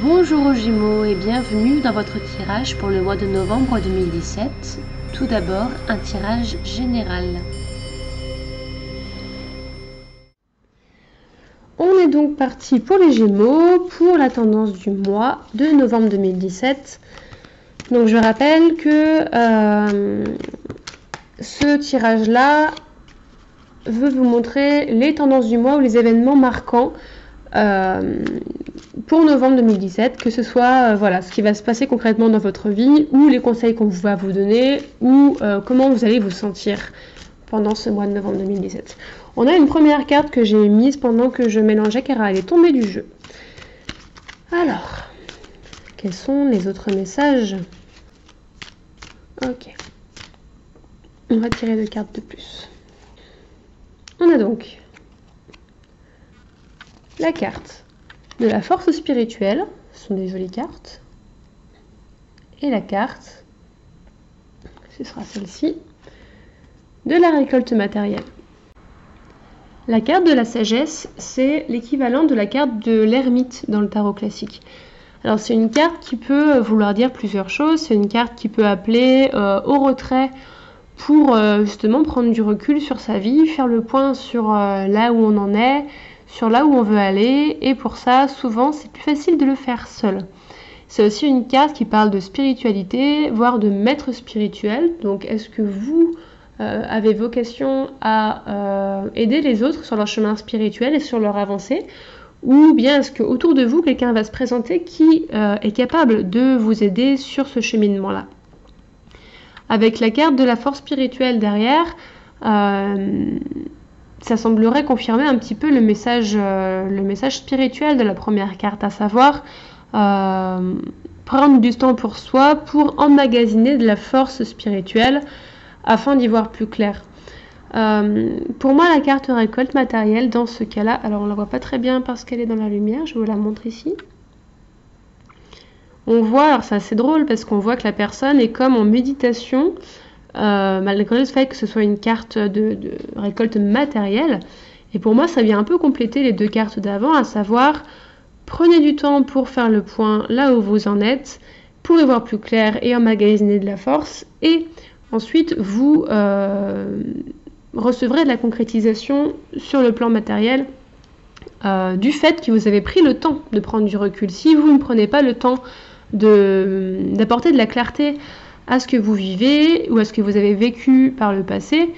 Bonjour aux Gémeaux et bienvenue dans votre tirage pour le mois de novembre 2017. Tout d'abord, un tirage général. On est donc parti pour les Gémeaux pour la tendance du mois de novembre 2017. Donc je rappelle que ce tirage-là veut vous montrer les tendances du mois ou les événements marquants pour novembre 2017, que ce soit voilà, ce qui va se passer concrètement dans votre vie ou les conseils qu'on va vous donner ou comment vous allez vous sentir pendant ce mois de novembre 2017. On a une première carte que j'ai mise pendant que je mélangeais car elle est tombée du jeu. Alors, quels sont les autres messages? Ok. On va tirer 2 cartes de plus. On a donc la carte de la force spirituelle, ce sont des jolies cartes, et la carte, ce sera celle-ci, de la récolte matérielle. La carte de la sagesse, c'est l'équivalent de la carte de l'ermite dans le tarot classique. Alors c'est une carte qui peut vouloir dire plusieurs choses, c'est une carte qui peut appeler au retrait pour justement prendre du recul sur sa vie, faire le point sur là où on en est, sur là où on veut aller, et pour ça, souvent, c'est plus facile de le faire seul. C'est aussi une carte qui parle de spiritualité, voire de maître spirituel. Donc, est-ce que vous avez vocation à aider les autres sur leur chemin spirituel et sur leur avancée, ou bien est-ce qu'autour de vous, quelqu'un va se présenter qui est capable de vous aider sur ce cheminement-là? Avec la carte de la force spirituelle derrière, ça semblerait confirmer un petit peu le message spirituel de la première carte, à savoir prendre du temps pour soi, pour emmagasiner de la force spirituelle afin d'y voir plus clair. Pour moi, la carte récolte matérielle dans ce cas-là, alors on la voit pas très bien parce qu'elle est dans la lumière, je vous la montre ici. On voit, alors c'est assez drôle parce qu'on voit que la personne est comme en méditation, malgré le fait que ce soit une carte de récolte matérielle. Et pour moi, ça vient un peu compléter les deux cartes d'avant, à savoir, prenez du temps pour faire le point là où vous en êtes, pour y voir plus clair et emmagasiner de la force, et ensuite vous recevrez de la concrétisation sur le plan matériel du fait que vous avez pris le temps de prendre du recul. Si vous ne prenez pas le temps d'apporter de la clarté à ce que vous vivez ou à ce que vous avez vécu par le passé,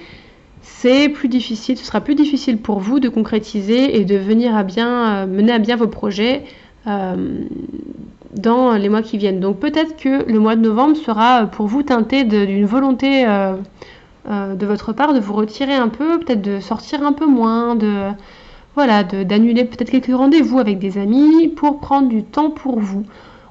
c'est plus difficile, ce sera plus difficile pour vous de concrétiser et de venir à bien, mener à bien vos projets dans les mois qui viennent. Donc peut-être que le mois de novembre sera pour vous teinté d'une volonté de votre part de vous retirer un peu, peut-être de sortir un peu moins, d'annuler peut-être quelques rendez-vous avec des amis pour prendre du temps pour vous.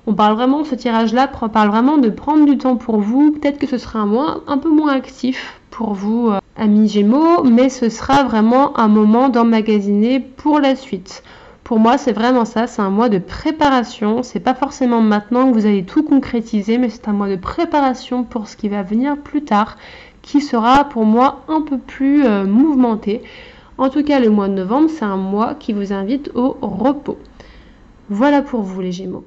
On parle vraiment, ce tirage-là parle vraiment de prendre du temps pour vous. Peut-être que ce sera un mois un peu moins actif pour vous, amis Gémeaux, mais ce sera vraiment un moment d'emmagasiner pour la suite. Pour moi, c'est vraiment ça, c'est un mois de préparation. C'est pas forcément maintenant que vous allez tout concrétiser, mais c'est un mois de préparation pour ce qui va venir plus tard, qui sera pour moi un peu plus mouvementé. En tout cas, le mois de novembre, c'est un mois qui vous invite au repos. Voilà pour vous les Gémeaux.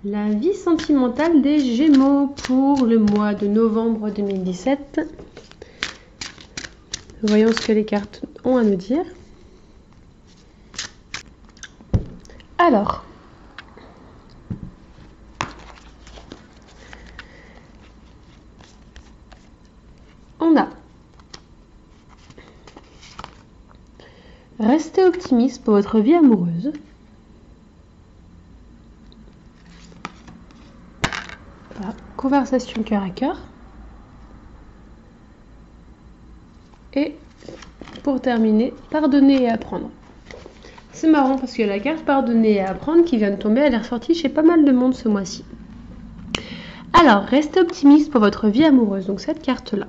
La vie sentimentale des Gémeaux pour le mois de novembre 2017. Voyons ce que les cartes ont à nous dire. Alors, on a restez optimiste pour votre vie amoureuse. Voilà. Conversation cœur à cœur. Et pour terminer, pardonner et apprendre. C'est marrant parce que la carte pardonner et apprendre qui vient de tomber, elle est ressortie chez pas mal de monde ce mois-ci. Alors, restez optimiste pour votre vie amoureuse. Donc cette carte-là,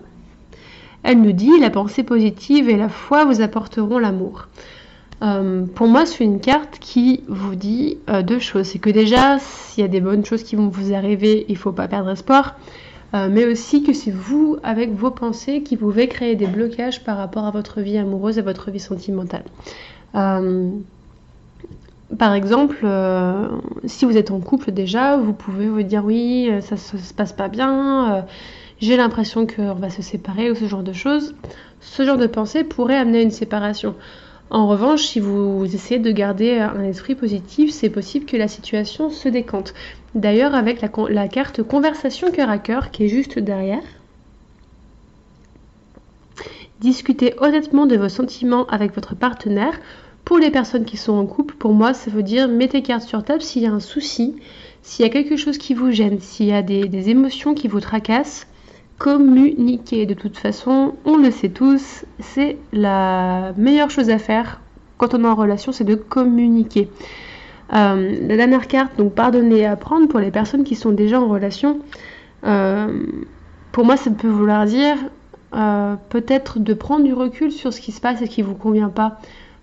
elle nous dit la pensée positive et la foi vous apporteront l'amour. Pour moi, c'est une carte qui vous dit deux choses. C'est que déjà, s'il y a des bonnes choses qui vont vous arriver, il ne faut pas perdre espoir. mais aussi que c'est vous, avec vos pensées, qui pouvez créer des blocages par rapport à votre vie amoureuse, à votre vie sentimentale. Par exemple, si vous êtes en couple déjà, vous pouvez vous dire oui, ça se passe pas bien, j'ai l'impression qu'on va se séparer ou ce genre de choses. Ce genre de pensée pourrait amener à une séparation. En revanche, si vous essayez de garder un esprit positif, c'est possible que la situation se décante. D'ailleurs, avec la carte conversation cœur à cœur qui est juste derrière, discutez honnêtement de vos sentiments avec votre partenaire. Pour les personnes qui sont en couple, pour moi, ça veut dire mettez cartes sur table s'il y a un souci, s'il y a quelque chose qui vous gêne, s'il y a des émotions qui vous tracassent, communiquer. De toute façon, on le sait tous, c'est la meilleure chose à faire quand on est en relation, c'est de communiquer. La dernière carte, donc pardonner et apprendre, pour les personnes qui sont déjà en relation, pour moi ça peut vouloir dire peut-être de prendre du recul sur ce qui se passe et qui ne vous convient pas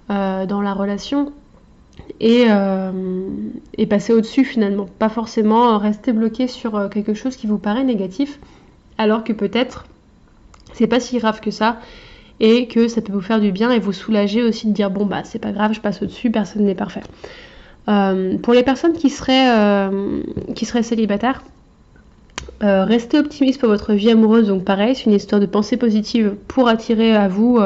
dans la relation et passer au-dessus finalement, pas forcément rester bloqué sur quelque chose qui vous paraît négatif, alors que peut-être c'est pas si grave que ça et que ça peut vous faire du bien et vous soulager aussi de dire bon bah c'est pas grave, je passe au-dessus, personne n'est parfait. Pour les personnes qui seraient célibataires, restez optimiste pour votre vie amoureuse, donc pareil, c'est une histoire de pensée positive pour attirer à vous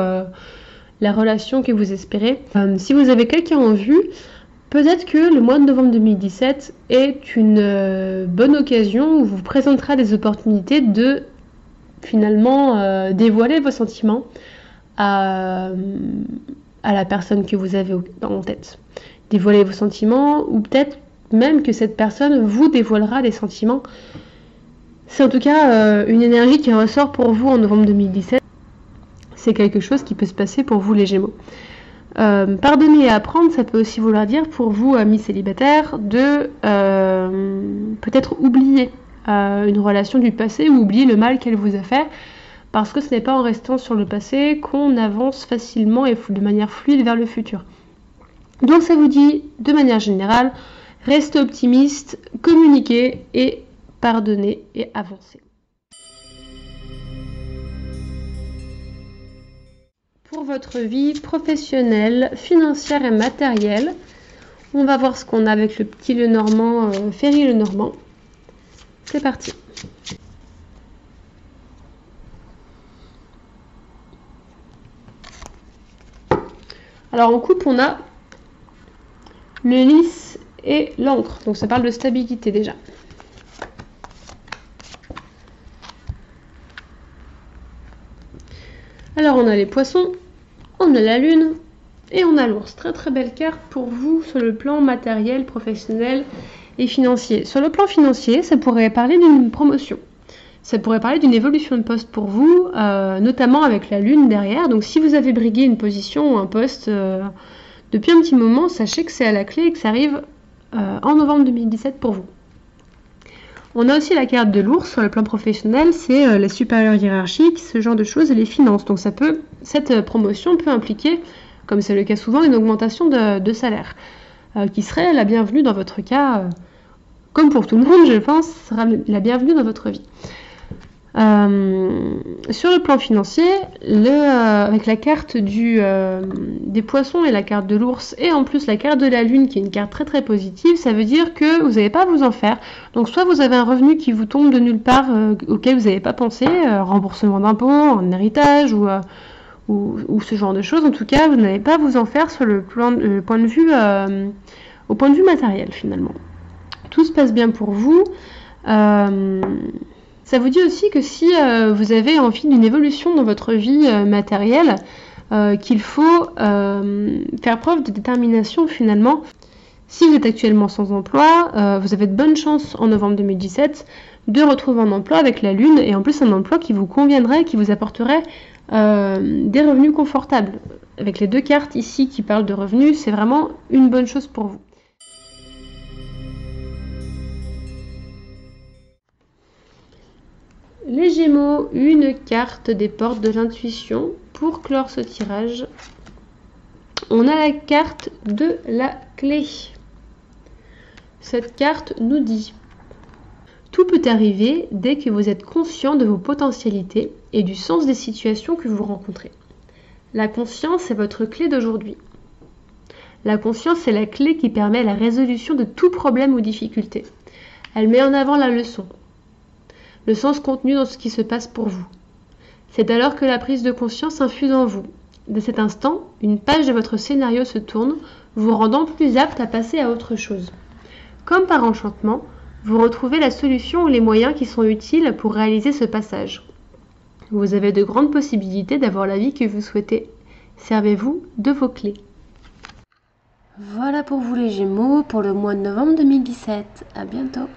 la relation que vous espérez. Si vous avez quelqu'un en vue, peut-être que le mois de novembre 2017 est une bonne occasion où vous présentera des opportunités de finalement dévoiler vos sentiments à la personne que vous avez en tête. Dévoiler vos sentiments, ou peut-être même que cette personne vous dévoilera des sentiments. C'est en tout cas une énergie qui ressort pour vous en novembre 2017. C'est quelque chose qui peut se passer pour vous les Gémeaux. Pardonner et apprendre, ça peut aussi vouloir dire pour vous, amis célibataires, de peut-être oublier une relation du passé ou oublier le mal qu'elle vous a fait, parce que ce n'est pas en restant sur le passé qu'on avance facilement et de manière fluide vers le futur. Donc ça vous dit, de manière générale, restez optimiste, communiquez et pardonnez et avancez. Pour votre vie professionnelle, financière et matérielle, on va voir ce qu'on a avec le petit Lenormand, Ferry Lenormand. C'est parti. Alors en couple, on a le lys et l'encre. Donc ça parle de stabilité déjà. Alors on a les poissons, on a la lune et on a l'ours. Très très belle carte pour vous sur le plan matériel, professionnel et financier. Sur le plan financier, ça pourrait parler d'une promotion. Ça pourrait parler d'une évolution de poste pour vous, notamment avec la lune derrière. Donc si vous avez brigué une position ou un poste depuis un petit moment, sachez que c'est à la clé et que ça arrive en novembre 2017 pour vous. On a aussi la carte de l'ours sur le plan professionnel, c'est les supérieurs hiérarchiques, ce genre de choses et les finances. Donc cette promotion peut impliquer, comme c'est le cas souvent, une augmentation de salaire qui serait la bienvenue dans votre cas, comme pour tout le monde je pense, sera la bienvenue dans votre vie. Sur le plan financier, avec la carte des poissons et la carte de l'ours et en plus la carte de la lune qui est une carte très très positive, ça veut dire que vous n'allez pas à vous en faire. Donc soit vous avez un revenu qui vous tombe de nulle part auquel vous n'avez pas pensé, remboursement d'impôts, un héritage ou ce genre de choses. En tout cas, vous n'allez pas vous en faire sur au point de vue matériel finalement. Tout se passe bien pour vous. Ça vous dit aussi que si vous avez envie d'une évolution dans votre vie matérielle, qu'il faut faire preuve de détermination finalement. Si vous êtes actuellement sans emploi, vous avez de bonnes chances en novembre 2017 de retrouver un emploi avec la lune et en plus un emploi qui vous conviendrait, qui vous apporterait des revenus confortables. Avec les deux cartes ici qui parlent de revenus, c'est vraiment une bonne chose pour vous. Les Gémeaux, une carte des portes de l'intuition. Pour clore ce tirage, on a la carte de la clé. Cette carte nous dit: Tout peut arriver dès que vous êtes conscient de vos potentialités et du sens des situations que vous rencontrez. La conscience est votre clé d'aujourd'hui. La conscience est la clé qui permet la résolution de tout problème ou difficulté. Elle met en avant la leçon, le sens contenu dans ce qui se passe pour vous. C'est alors que la prise de conscience infuse en vous. Dès cet instant, une page de votre scénario se tourne, vous rendant plus apte à passer à autre chose. Comme par enchantement, vous retrouvez la solution ou les moyens qui sont utiles pour réaliser ce passage. Vous avez de grandes possibilités d'avoir la vie que vous souhaitez. Servez-vous de vos clés. Voilà pour vous les Gémeaux pour le mois de novembre 2017. À bientôt.